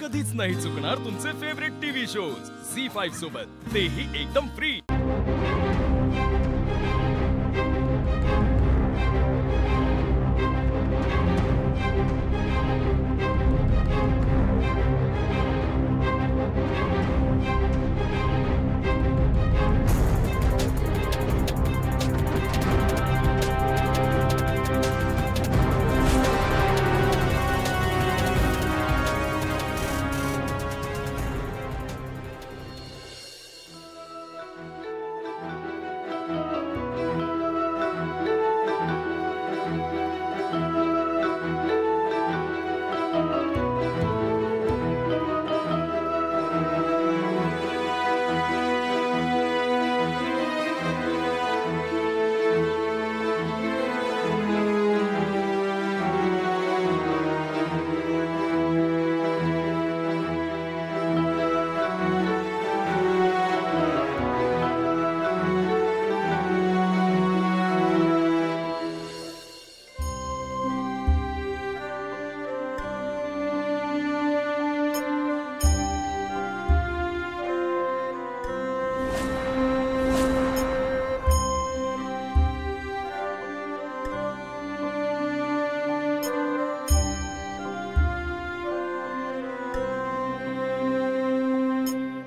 कधीच नाही चुकणार तुमचे फेवरेट टीव्ही शोज झी5 सोबत, तेही एकदम फ्री।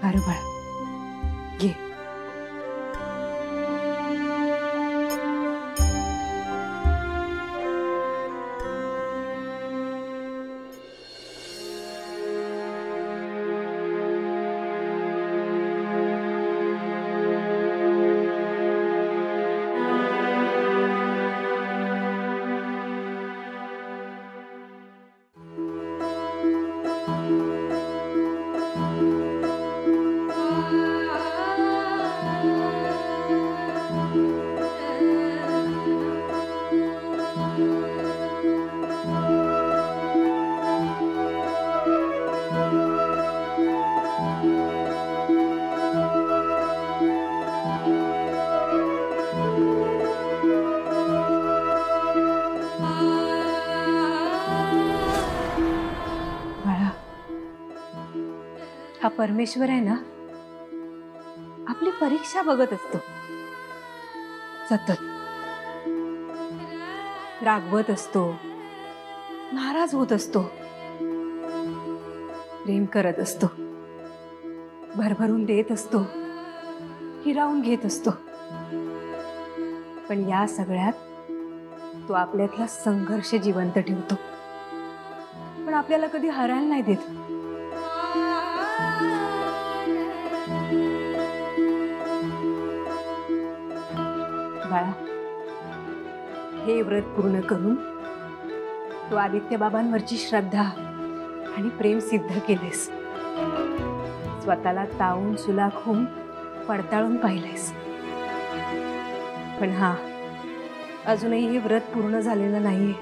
अरे बाळा, घे। हा परमेश्वर आहे ना, आपली परीक्षा बघत असतो, सतत रागवत असतो, नाराज होत असतो, प्रेम करत असतो, भरभरून देत असतो, हिरावून घेत असतो। पण या सगळ्यात तो आपल्यातला संघर्ष जिवंत ठेवतो, पण आपल्याला कधी हरायला नाही देत। बाळा, हे व्रत पूर्ण करून तू आदित्य बाबांवरची श्रद्धा आणि प्रेम सिद्ध केलेस, स्वतःला तावून सुलाखून पडताळून पाहिलेस। पण हा, अजूनही हे व्रत पूर्ण झालेलं नाहीये।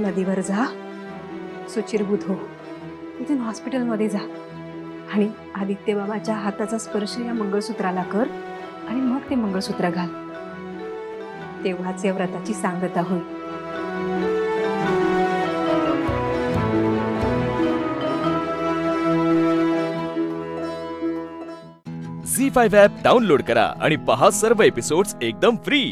नदीवर जा, सुचिरभूत हो, तिथून हॉस्पिटलमध्ये जा आणि आदित्य बाबाच्या हाताचा स्पर्श या मंगळसूत्राला कर आणि मग ते मंगळसूत्र घाल, तेव्हाच या व्रताची सांगता होईल। झी5 ॲप डाउनलोड करा आणि पहा सर्व एपिसोड्स एकदम फ्री।